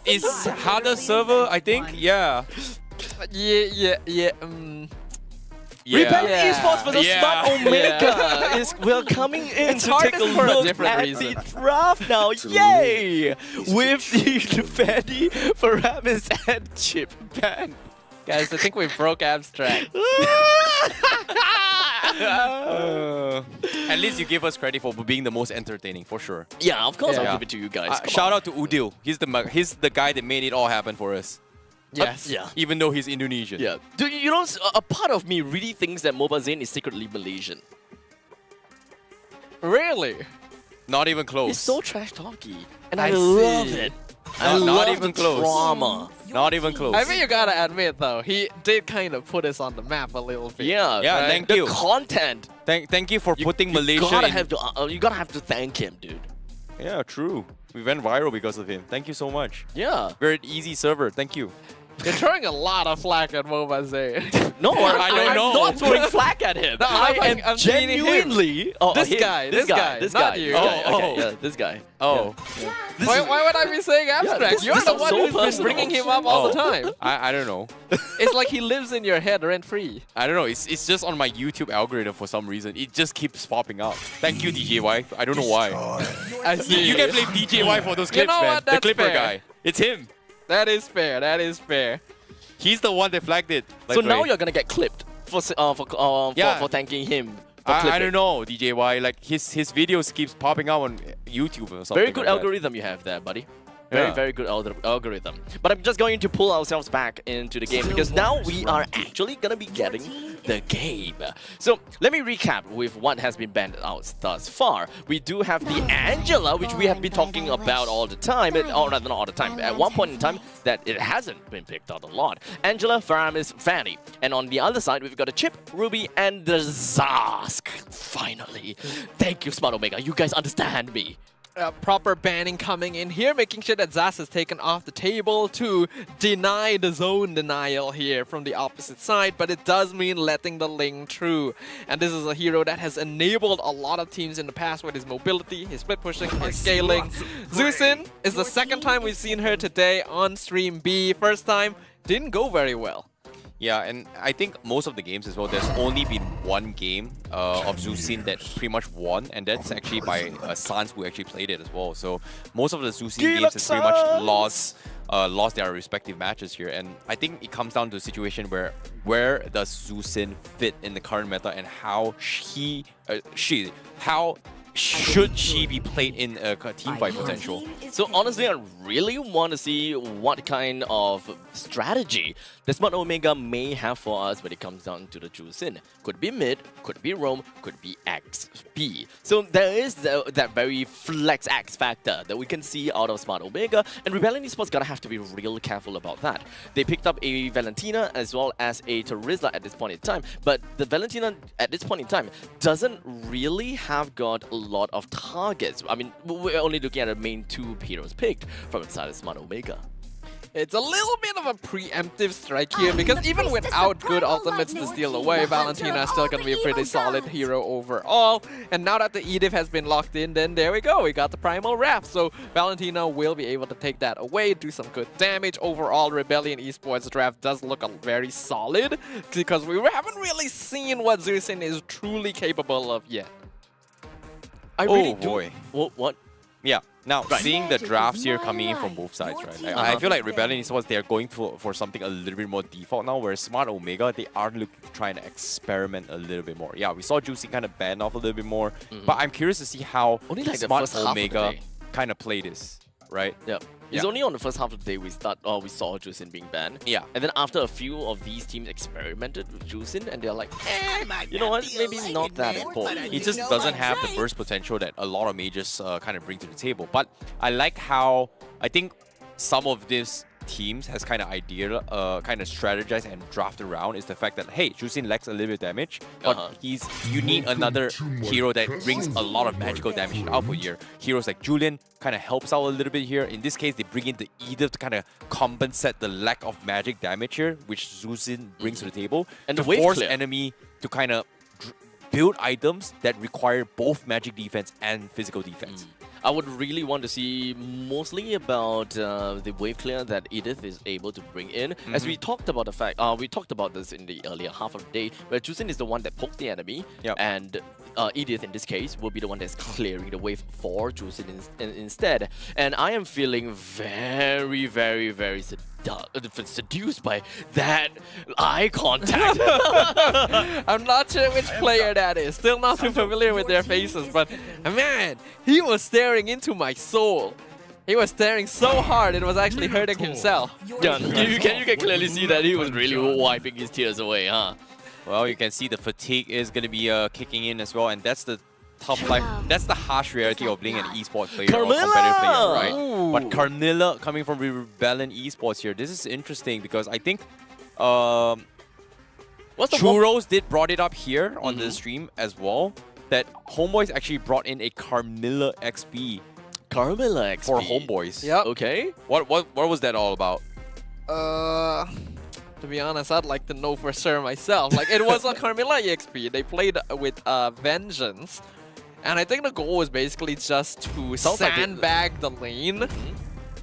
is harder server, I think. Yeah. Yeah. Rebellion Esports versus Yeah. Smart Omega we're coming in It's to take a hardest for a look different at reason. the draft now. Yay! With the Fanny, Paramis, and Chip ban. Guys, I think we broke Abstract. At least you give us credit for being the most entertaining, for sure. Yeah, of course Yeah. I'll give it to you guys. Come Shout on. out to Udil. He's the guy that made it all happen for us. Yes. Yeah. Even though he's Indonesian. Yeah. Do you know, a part of me really thinks that Mobile Zane is secretly Malaysian. Really? Not even close. It's so trash talky, and I I love see. it. Not love even the close. drama. Not even close. I mean, you gotta admit though, he did kind of put us on the map a little bit. Yeah. Yeah, right? thank the you. content. Thank you for putting Malaysia Gotta in. you gotta have to thank him, dude. Yeah, true. We went viral because of him. Thank you so much. Yeah. Very easy server. Thank you. You're throwing a lot of flack at Mobile Zane. No, I don't I'm know. not throwing flack at him. No, I I'm am meaning him. genuinely. Oh, This him. guy, This guy. not you. Okay, Oh. yeah, this guy. Oh, Why would I be saying Abstract? this- You're this the is one so who's been personal. bringing him up all the time. I don't know. It's like he lives in your head rent free. I don't know. It's just on my YouTube algorithm for some reason. It just keeps popping up. Thank you, DJY. I don't know why. I see. You can blame DJY for those clips, know man. what? The That's Clipper fair. guy. It's him. That is fair. That is fair. He's the one that flagged it. So now you're gonna get clipped for thanking him. For I clipping. don't know, DJY. Like his videos keeps popping up on YouTube or something. Very good like that. algorithm you have there, buddy. Very, Yeah. very good algorithm. But I'm just going to pull ourselves back into the game because now we are actually going to be getting the game. So let me recap with what has been banned out thus far. We do have the Angela, which we have been talking about all the time. Or rather, not all the time. At one point in time, that it hasn't been picked out a lot. Angela, Faramis, Fanny. And on the other side, we've got a Chip, Ruby, and the Zask. Finally. Thank you, Smart Omega. You guys understand me. Proper banning coming in here, making sure that Zas is taken off the table to deny the zone denial here from the opposite side, but it does mean letting the Ling through. And this is a hero that has enabled a lot of teams in the past with his mobility, his split pushing, his scaling. Zusin is the second time we've seen her today on stream B. First time, didn't go very well. Yeah, and I think most of the games as well, there's only been one game of Zusin that pretty much won, and that's actually by Sans, who actually played it as well. So most of the Zusin games has pretty much lost their respective matches here, and I think it comes down to a situation where does Zusin fit in the current meta, and how should she be played in a team fight potential? So honestly, I really want to see what kind of strategy the Smart Omega may have for us when it comes down to the Jusin. Could be mid, could be roam, could be XP. So there is that very flex X factor that we can see out of Smart Omega, and Rebellion Esports gotta have to be real careful about that. They picked up a Valentina as well as a Terizla at this point in time, but the Valentina at this point in time doesn't really have got a lot of targets. I mean, we're only looking at the main two heroes picked from inside of Smart Omega. It's a little bit of a preemptive strike here, because even without good ultimates to steal away, Valentina is still going to be a pretty solid hero overall. And now that the Edith has been locked in, then there we go. We got the Primal Wrath. So Valentina will be able to take that away, do some good damage. Overall, Rebellion Esports draft does look very solid, because we haven't really seen what Zusin is truly capable of yet. I really boy. What? Yeah. Now, seeing the drafts here coming in from both sides, right? I feel like Rebellion Esports, they're going for something a little bit more default now, whereas Smart Omega, they are looking to try and experiment a little bit more. Yeah, we saw Juicy kind of band off a little bit more, but I'm curious to see how Only like the Smart first half of the Omega day. kind of play this, right? Yep. It's only on the first half of the day we saw Jusin being banned. Yeah. And then after a few of these teams experimented with Jusin, and they're like, you know what, maybe not that important. He just doesn't have the burst potential that a lot of mages kind of bring to the table. But I like how I think some of these teams has kind of strategized and drafted around is the fact that, hey, Jusin lacks a little bit of damage, but you need another hero that brings a lot of magical damage in output here. Heroes like Julian kind of helps out a little bit here. In this case, they bring in the Edith to kind of compensate the lack of magic damage here, which Zusin brings to the table, And to the wave force clear. enemy to kind of build items that require both magic defense and physical defense. I would really want to see mostly about the wave clear that Edith is able to bring in. As we talked about the fact, we talked about this in the earlier half of the day, where Jusin is the one that pokes the enemy, and Edith in this case will be the one that's clearing the wave for Jusin instead. And I am feeling very, very, very seduced by that eye contact. I'm not sure which player that is. Still not too familiar with their faces, but man, he was staring into my soul. He was staring so hard it was actually hurting himself. Yeah, you can clearly see that he was really wiping his tears away, huh? Well, you can see the fatigue is going to be kicking in as well, and that's the tough life. That's the harsh reality of being an esports player or competitive player, right? Ooh. But Carmilla coming from Rebellion Esports here, this is interesting because I think Churros did brought it up here on the stream as well, that Homeboys actually brought in a Carmilla XP. Carmilla XP. For Homeboys. Yep. Okay. What was that all about? To be honest, I'd like to know for sure myself. Like, it was a Carmilla EXP. They played with Vengeance. And I think the goal was basically just to sandbag the lane.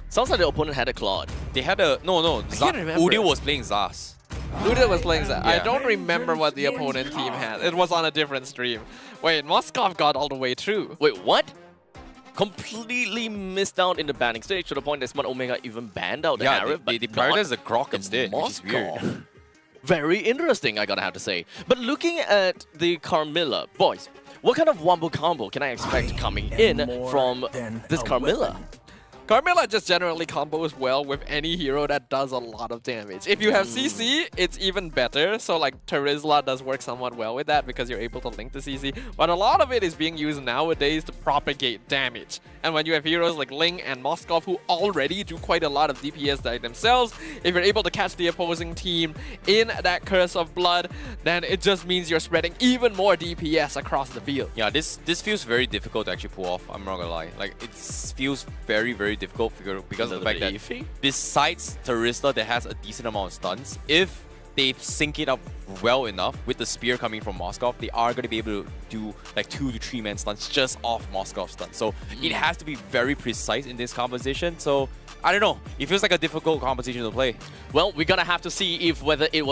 Sounds like the opponent had a Claude. They had a... No. can't remember. Udil was playing Zas. Luda was playing that. I Yeah. don't remember what the opponent team had. It was on a different stream. Wait, Moskov got all the way through. Wait, what? Completely missed out in the banning stage to the point that Smart Omega even banned out the Arif. They prioritized the Grok instead, which is weird. Very interesting, I gotta have to say. But looking at the Carmilla, boys, what kind of wombo combo can I expect coming in from this Carmilla? Carmilla just generally combos well with any hero that does a lot of damage. If you have CC, it's even better. So like Terizla does work somewhat well with that because you're able to link the CC. But a lot of it is being used nowadays to propagate damage. And when you have heroes like Ling and Moskov who already do quite a lot of DPS themselves, if you're able to catch the opposing team in that Curse of Blood, then it just means you're spreading even more DPS across the field. Yeah, this feels very difficult to actually pull off, I'm not gonna lie. Like, it feels very, very difficult because of the fact that besides Terizla that has a decent amount of stuns, if they sync it up well enough with the spear coming from Moskov, they are going to be able to do like 2 to 3 man stuns just off Moskov's stun. So it has to be very precise in this composition. So I don't know. It feels like a difficult composition to play. Well, we're gonna have to see if whether it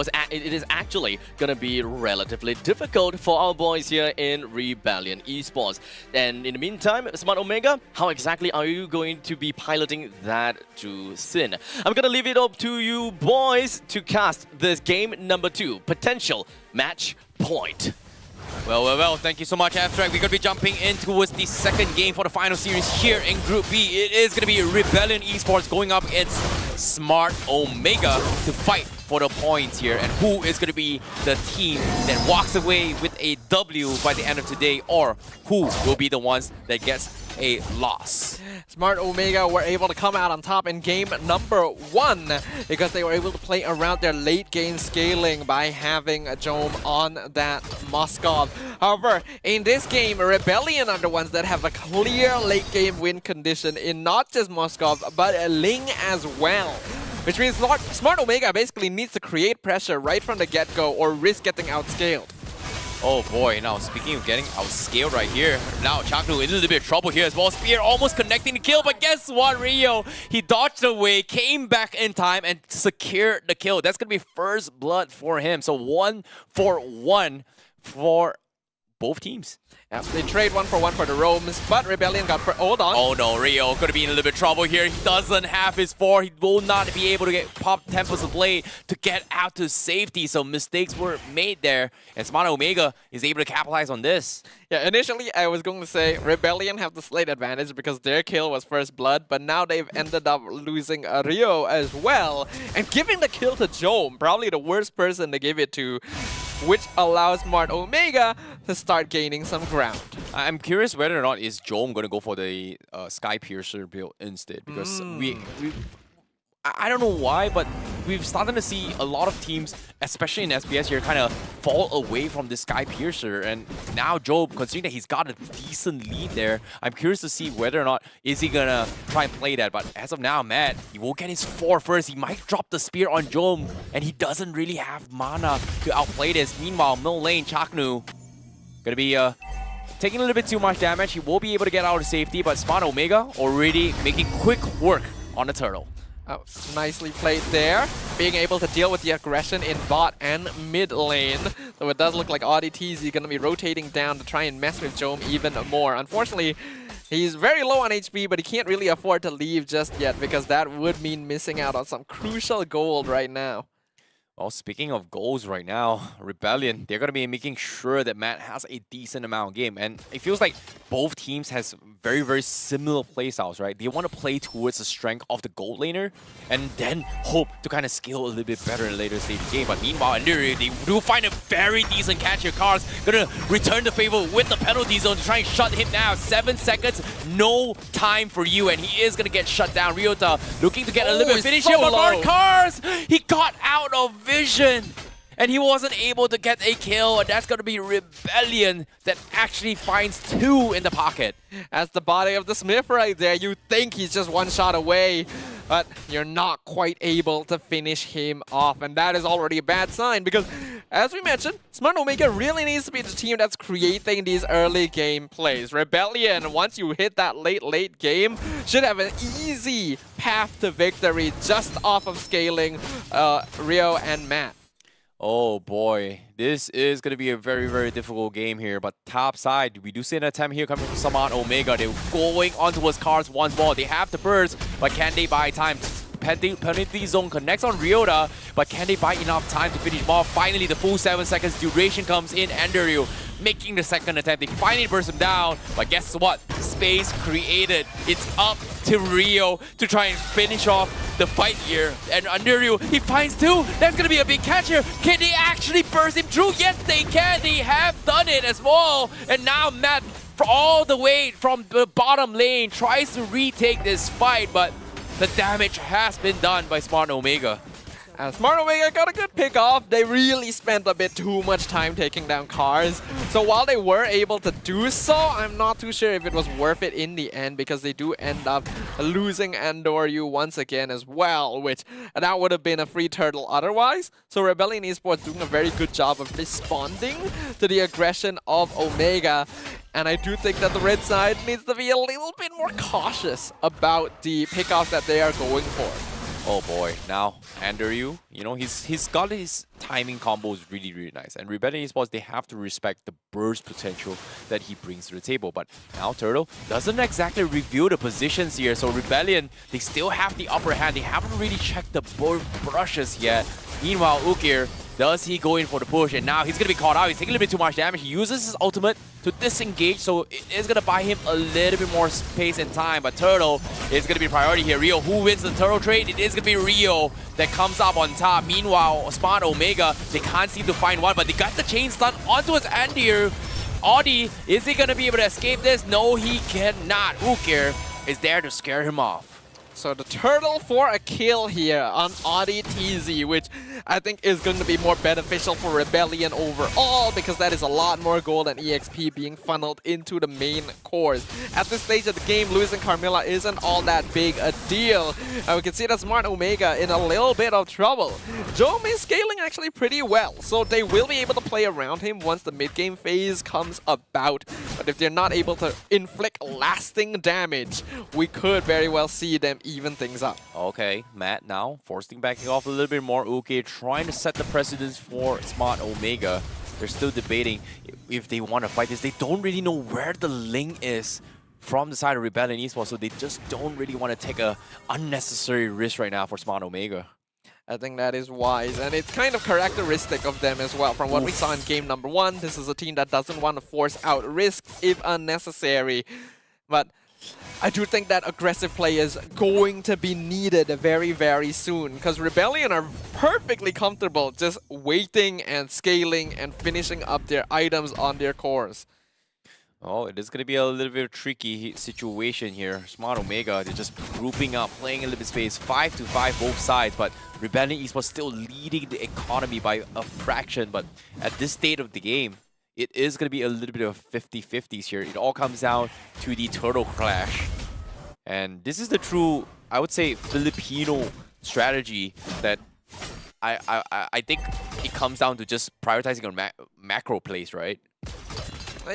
is actually gonna be relatively difficult for our boys here in Rebellion Esports. And in the meantime, Smart Omega, how exactly are you going to be piloting that to Sin? I'm gonna leave it up to you boys to cast this game number 2, potential match point. Well, thank you so much, Abstract. We're going to be jumping in towards the second game for the final series here in Group B. It is going to be Rebellion Esports going up against Smart Omega to fight for the points here. And who is going to be the team that walks away with a W by the end of today, or who will be the ones that gets a loss? Smart Omega were able to come out on top in game number 1 because they were able to play around their late game scaling by having a Jome on that Moskov. However, in this game, Rebellion are the ones that have a clear late game win condition in not just Moskov, but Ling as well. Which means Smart Omega basically needs to create pressure right from the get-go or risk getting outscaled. Oh boy, now speaking of getting outscaled right here, now Chaknu in a little bit of trouble here as well. Spear almost connecting the kill, but guess what, Rio? He dodged away, came back in time, and secured the kill. That's going to be first blood for him. So 1 for 1 for both teams. Yeah, they trade 1 for 1 for the roams, but Rebellion got... Hold on. Oh no, Rio going to be in a little bit of trouble here. He doesn't have his 4. He will not be able to get pop Tempest of Blade to get out to safety. So mistakes were made there. And Smart Omega is able to capitalize on this. Yeah, initially I was going to say Rebellion have the slight advantage because their kill was first blood, but now they've ended up losing Rio as well. And giving the kill to Jome, probably the worst person to give it to, which allows Smart Omega to start gaining some ground. I'm curious whether or not is Jome going to go for the Sky Piercer build instead, because I don't know why, but we've started to see a lot of teams, especially in SPS here, kind of fall away from the Sky Piercer. And now Job, considering that he's got a decent lead there, I'm curious to see whether or not is he gonna try and play that. But as of now, Matt, he will get his 4 first. He might drop the spear on Job, and he doesn't really have mana to outplay this. Meanwhile, middle lane, Chaknu, gonna be taking a little bit too much damage. He will be able to get out of safety, but Smart Omega already making quick work on the turtle. Oh, nicely played there. Being able to deal with the aggression in bot and mid lane. So it does look like RDTZ going to be rotating down to try and mess with Jome even more. Unfortunately, he's very low on HP, but he can't really afford to leave just yet because that would mean missing out on some crucial gold right now. Well, speaking of goals right now, Rebellion, they're going to be making sure that Matt has a decent amount of game. And it feels like both teams has very, very similar playstyles, right? They want to play towards the strength of the gold laner and then hope to kind of scale a little bit better in later stage of the game. But meanwhile, Anduri, they do find a very decent catch here. Cars going to return the favor with the penalty zone to try and shut him down. 7 seconds, no time for you, and he is going to get shut down. Ryota looking to get a little bit of finish here, but Mark Cars, he got out of vision, and he wasn't able to get a kill, and that's going to be Rebellion that actually finds 2 in the pocket. As the body of the Smith right there, you think he's just one shot away, but you're not quite able to finish him off, and that is already a bad sign because, as we mentioned, Smart Omega really needs to be the team that's creating these early game plays. Rebellion, once you hit that late game, should have an easy path to victory just off of scaling Rio and Matt. Oh boy, this is going to be a very, very difficult game here. But top side, we do see an attempt here coming from Smart Omega. They're going on towards Cars once more. They have the burst, but can they buy time? Penalty zone connects on Ryota, but can they buy enough time to finish him off? Finally, the full 7 seconds duration comes in. Andrew making the second attempt. They finally burst him down, but guess what? Space created. It's up to Rio to try and finish off the fight here. And Andrew, he finds 2. That's going to be a big catch here. Can they actually burst him through? Yes, they can. They have done it as well. And now Matt, all the way from the bottom lane, tries to retake this fight, but the damage has been done by Smart Omega. Smart Omega got a good pick off. They really spent a bit too much time taking down Cars. So while they were able to do so, I'm not too sure if it was worth it in the end because they do end up losing Andoryu once again as well, which that would have been a free turtle otherwise. So Rebellion Esports doing a very good job of responding to the aggression of Omega. And I do think that the red side needs to be a little bit more cautious about the pickoffs that they are going for. Oh boy, now Andrew, you know, he's got his timing combos really, really nice. And Rebellion Esports, they have to respect the burst potential that he brings to the table. But now Turtle doesn't exactly reveal the positions here. So Rebellion, they still have the upper hand. They haven't really checked the brushes yet. Meanwhile, Ukir, does he go in for the push? And now he's going to be caught out. He's taking a little bit too much damage. He uses his ultimate to disengage, so it is going to buy him a little bit more space and time. But Turtle is going to be priority here. Rio, who wins the Turtle trade? It is going to be Rio that comes up on top. Meanwhile, Smart Omega, they can't seem to find one, but they got the chain stun onto his Andir. Audi, is he going to be able to escape this? No, he cannot. Ukir is there to scare him off. So the turtle for a kill here on Audi TZ, which I think is going to be more beneficial for Rebellion overall because that is a lot more gold and EXP being funneled into the main cores. At this stage of the game, losing Carmilla isn't all that big a deal. And we can see that Smart Omega in a little bit of trouble. Jome is scaling actually pretty well, so they will be able to play around him once the mid-game phase comes about. But if they're not able to inflict lasting damage, we could very well see them even things up. Okay, Matt now forcing backing off a little bit more. Okay, trying to set the precedence for Smart Omega. They're still debating if they want to fight this. They don't really know where the link is from the side of Rebellion Esports, so they just don't really want to take a unnecessary risk right now for Smart Omega. I think that is wise, and it's kind of characteristic of them as well. From what we saw in game number 1, this is a team that doesn't want to force out risks if unnecessary. But I do think that aggressive play is going to be needed very, very soon, because Rebellion are perfectly comfortable just waiting and scaling and finishing up their items on their cores. Oh, it is going to be a little bit of a tricky situation here. Smart Omega, they're just grouping up, playing a little bit space, 5-5 both sides, but Rebellion Esports still leading the economy by a fraction. But at this state of the game, it is going to be a little bit of 50-50s here. It all comes down to the Turtle Clash. And this is the true, I would say, Filipino strategy that I think it comes down to just prioritizing on macro plays, right?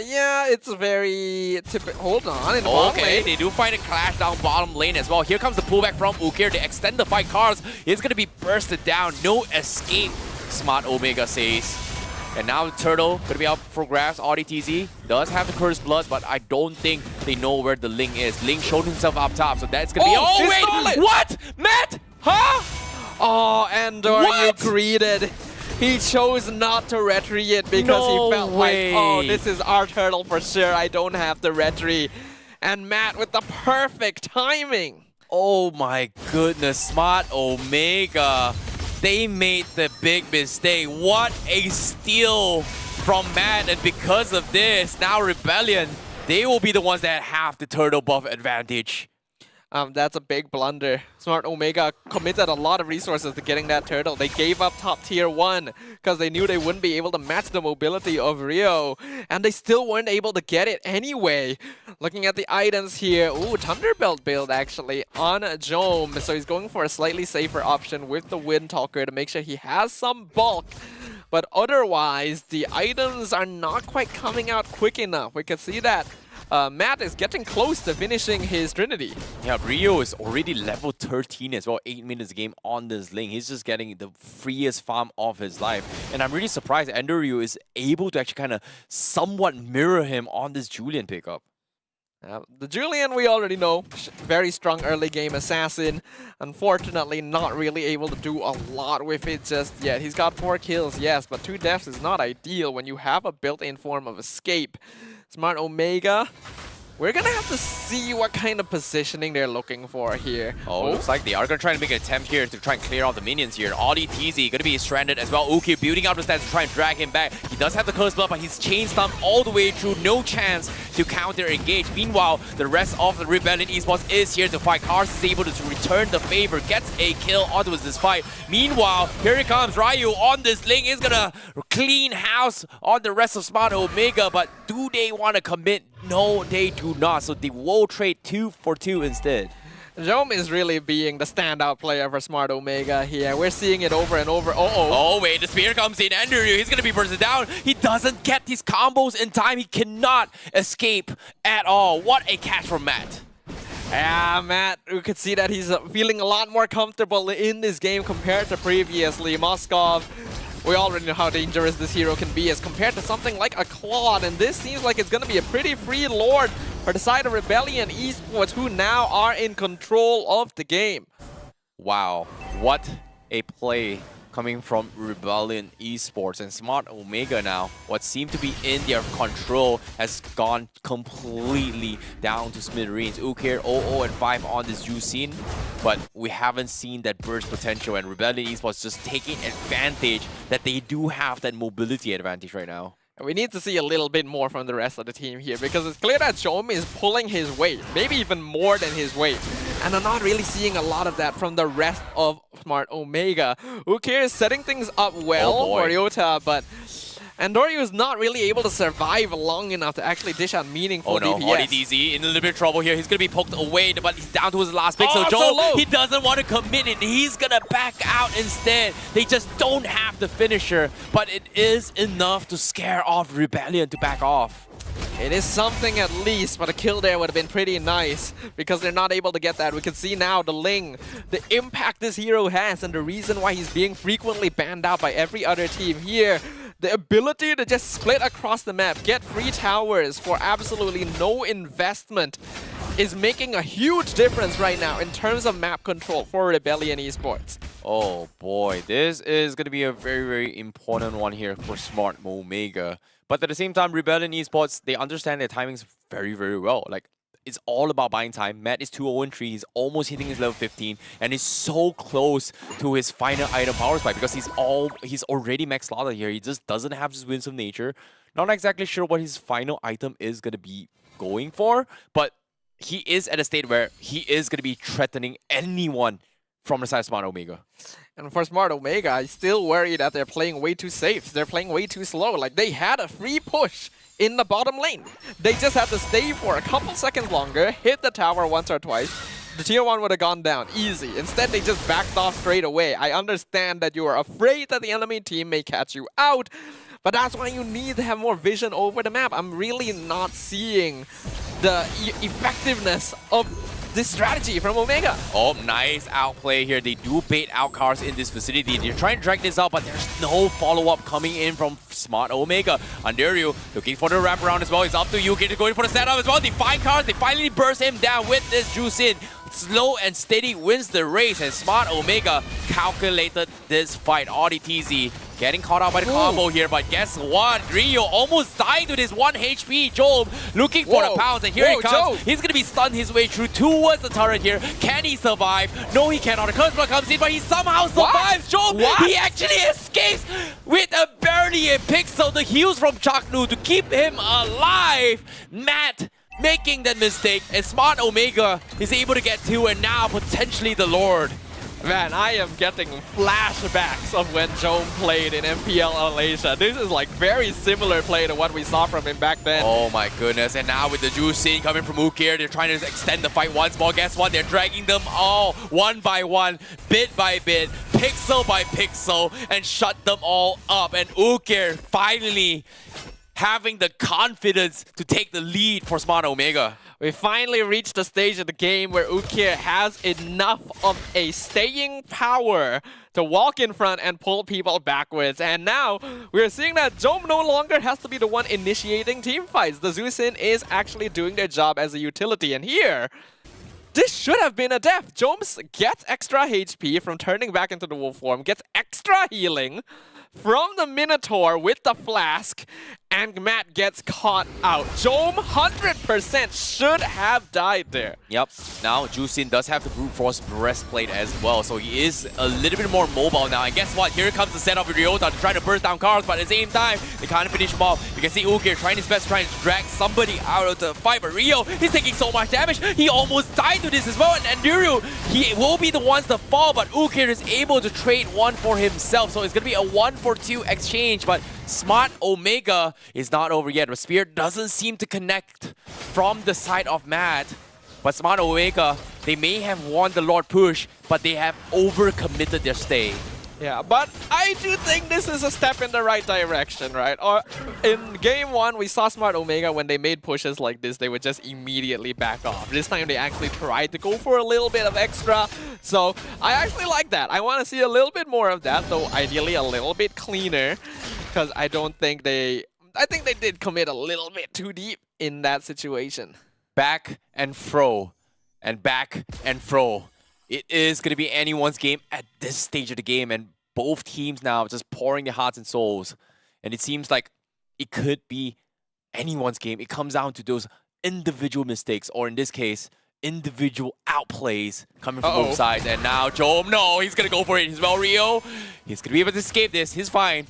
Yeah, it's very typical. Hold on. In the bottom Okay, lane. they do find a clash down bottom lane as well. Here comes the pullback from Ukir to extend the fight. Cars is going to be bursted down. No escape, Smart Omega says. And now the Turtle going to be up for grabs. RDTZ does have the Cursed Blood, but I don't think they know where the Ling is. Ling showed himself up top, so that's going to be... Oh, he wait! stole it! What? Matt? Huh? Oh, Andor, you greeted. He chose not to retry it because No he felt way. like, oh, this is our turtle for sure. I don't have the retry. And Matt with the perfect timing. Oh my goodness, Smart Omega. They made the big mistake. What a steal from Matt. And because of this, now Rebellion, they will be the ones that have the turtle buff advantage. That's a big blunder. Smart Omega committed a lot of resources to getting that turtle. They gave up top tier 1 because they knew they wouldn't be able to match the mobility of Rio. And they still weren't able to get it anyway. Looking at the items here. Ooh, Thunderbelt build actually on Jome. So he's going for a slightly safer option with the Windtalker to make sure he has some bulk. But otherwise, the items are not quite coming out quick enough. We can see that. Matt is getting close to finishing his Trinity. Yeah, Rio is already level 13 as well, 8 minutes a game on this lane. He's just getting the freest farm of his life. And I'm really surprised Ender Rio is able to actually kind of somewhat mirror him on this Julian pickup. The Julian we already know, very strong early game assassin. Unfortunately, not really able to do a lot with it just yet. He's got 4 kills, yes, but 2 deaths is not ideal when you have a built-in form of escape. Smart Omega, we're gonna have to see what kind of positioning they're looking for here. Oh, looks like they are going to try and make an attempt here to try and clear off the minions here. RDTZ going to be stranded as well. Uki building up the stats to try and drag him back. He does have the Curse Blood, but he's chain stumped all the way through. No chance to counter engage. Meanwhile, the rest of the Rebellion Esports is here to fight. Cars is able to return the favor, gets a kill onto this fight. Meanwhile, here it comes. Ryu on this link is going to clean house on the rest of Smart Omega, but do they want to commit? No, they do not. So they will trade 2 for 2 instead. Jome is really being the standout player for Smart Omega here. We're seeing it over and over. Oh, wait, the spear comes in. Andrew, he's going to be bursted down. He doesn't get these combos in time. He cannot escape at all. What a catch from Matt. Yeah, Matt, you could see that he's feeling a lot more comfortable in this game compared to previously. Moskov, we already know how dangerous this hero can be as compared to something like a Claude, and this seems like it's going to be a pretty free lord for the side of Rebellion Esports, who now are in control of the game. Wow, what a play coming from Rebellion Esports. And Smart Omega now, what seemed to be in their control has gone completely down to smithereens. Ukir 0-0 and 5 on this Yu scene, but we haven't seen that burst potential, and Rebellion Esports just taking advantage that they do have that mobility advantage right now. We need to see a little bit more from the rest of the team here, because it's clear that Jome is pulling his weight, maybe even more than his weight. And I'm not really seeing a lot of that from the rest of Smart Omega. Ukir is setting things up well for Ryota, but Andoryu is not really able to survive long enough to actually dish out meaningful DPS. RDTZ in a little bit of trouble here. He's going to be poked away, but he's down to his last pick. So so low. He doesn't want to commit it. He's going to back out instead. They just don't have the finisher, but it is enough to scare off Rebellion to back off. It is something at least, but a kill there would have been pretty nice because they're not able to get that. We can see now the Ling, the impact this hero has, and the reason why he's being frequently banned out by every other team here. The ability to just split across the map, get free towers for absolutely no investment is making a huge difference right now in terms of map control for Rebellion Esports. Oh boy, this is going to be a very, very important one here for Smart Omega. But at the same time, Rebellion Esports, they understand their timings very, very well. Like, it's all about buying time. Matt is 2-0-3. He's almost hitting his level 15, and he's so close to his final item power spike because he's already max slaughter here. He just doesn't have his Winds of Nature. Not exactly sure what his final item is going to be going for, but he is at a state where he is going to be threatening anyone from the side of Smart Omega. And for Smart Omega, I still worry that they're playing way too safe. They're playing way too slow. Like, they had a free push in the bottom lane. They just had to stay for a couple seconds longer, hit the tower once or twice, the tier 1 would have gone down easy. Instead, they just backed off straight away. I understand that you are afraid that the enemy team may catch you out, but that's why you need to have more vision over the map. I'm really not seeing the effectiveness of this strategy from Omega. Oh, nice outplay here. They do bait out cars in this vicinity. They're trying to drag this out, but there's no follow-up coming in from smart Omega. Underu looking for the wraparound as well. It's up to Yuki to go in for the setup as well. They find cars. They finally burst him down with this juice in. Slow and steady wins the race, and smart Omega calculated this fight. RDTZ getting caught out by the combo here, but guess what? Rio almost dying to this 1 HP. Job looking for the pounds, and here he comes. Job. He's going to be stunned his way through towards the turret here. Can he survive? No, he cannot. The curse block comes in, but he somehow survives. Job, he actually escapes with a barely a pixel. The heals from Chaknu to keep him alive. Matt making that mistake, and smart Omega is able to get 2, and now potentially the Lord. Man, I am getting flashbacks of when Jome played in MPL Malaysia. This is like very similar play to what we saw from him back then. Oh my goodness, and now with the juice in coming from Ukir, they're trying to extend the fight once more. Guess what? They're dragging them all one by one, bit by bit, pixel by pixel, and shut them all up. And Ukir finally having the confidence to take the lead for smart Omega. We finally reached the stage of the game where Ukir has enough of a staying power to walk in front and pull people backwards. And now we're seeing that Jome no longer has to be the one initiating team fights. The Zusin is actually doing their job as a utility. And here, this should have been a death. Jomes gets extra HP from turning back into the wolf form, gets extra healing from the Minotaur with the flask, and Matt gets caught out. Jome 100% should have died there. Yep. Now Jusin does have the brute force breastplate as well, so he is a little bit more mobile now. And guess what? Here comes the setup with Ryota to try to burst down cars, but at the same time, they can't finish him off. You can see Ukir trying his best, trying to drag somebody out of the fight, but Rio, he's taking so much damage. He almost died to this as well, and Anduru, he will be the ones to fall, but Ukir is able to trade one for himself, so it's going to be a 1-for-2 exchange, but smart Omega is not over yet. The spear doesn't seem to connect from the side of Matt. But smart Omega, they may have won the Lord push, but they have overcommitted their stay. Yeah, but I do think this is a step in the right direction, right? Or in game 1, we saw smart Omega, when they made pushes like this, they would just immediately back off. This time they actually tried to go for a little bit of extra. So I actually like that. I want to see a little bit more of that, though ideally a little bit cleaner, because I think they did commit a little bit too deep in that situation. Back and fro, and back and fro. It is going to be anyone's game at this stage of the game, and both teams now just pouring their hearts and souls. And it seems like it could be anyone's game. It comes down to those individual mistakes, or in this case, individual outplays coming from both sides. And now Jome, no, he's going to go for it as well, Rio. He's going to be able to escape this. He's fine.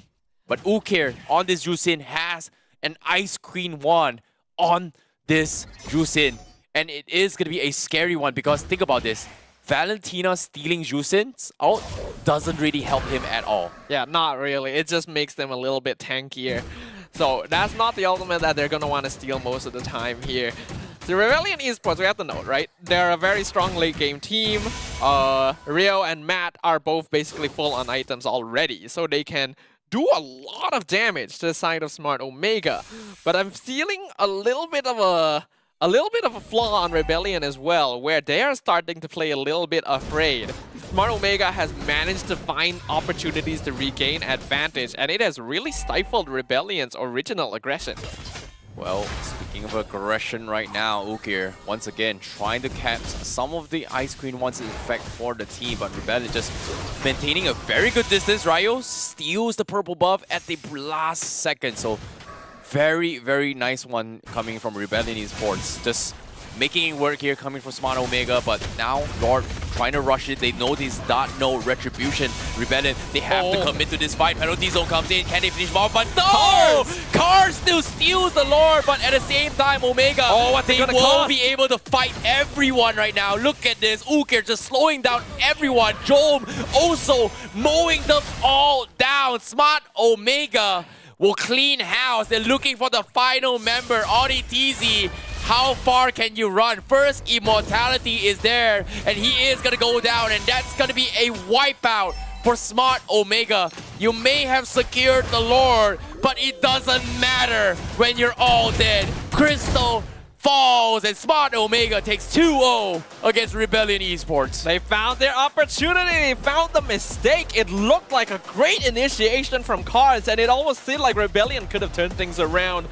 But Ukir on this Jusin has an Ice Queen wand on this Jusin. And it is going to be a scary one, because think about this. Valentina stealing Jusins out doesn't really help him at all. Yeah, not really. It just makes them a little bit tankier. So that's not the ultimate that they're going to want to steal most of the time here. The Rebellion Esports, we have to note, right? They're a very strong late game team. Rio and Matt are both basically full on items already, so they can do a lot of damage to the side of smart Omega. But I'm feeling a little bit of a flaw on Rebellion as well, where they are starting to play a little bit afraid. Smart Omega has managed to find opportunities to regain advantage, and it has really stifled Rebellion's original aggression. Well, speaking of aggression right now, Ukir, once again, trying to catch some of the Ice Queen ones in effect for the team, but Rebellion just maintaining a very good distance. Ryo steals the purple buff at the last second, so very, very nice one coming from Rebellion Esports. Just making it work here, coming from smart Omega, but now Lord trying to rush it. They know there's not no retribution. Rebellion, they have to commit to this fight. Penalty zone comes in. Can they finish him off? But no! Cars still steals the Lord, but at the same time, Omega, they will be able to fight everyone right now. Look at this. Ukir just slowing down everyone. Jome also mowing them all down. Smart Omega will clean house. They're looking for the final member. RDTZ how far can you run? First, immortality is there, and he is gonna go down, and that's gonna be a wipeout for Smart Omega. You may have secured the Lord, but it doesn't matter when you're all dead. Crystal falls, and Smart Omega takes 2-0 against Rebellion Esports. They found their opportunity, they found the mistake. It looked like a great initiation from Cars, and it almost seemed like Rebellion could have turned things around.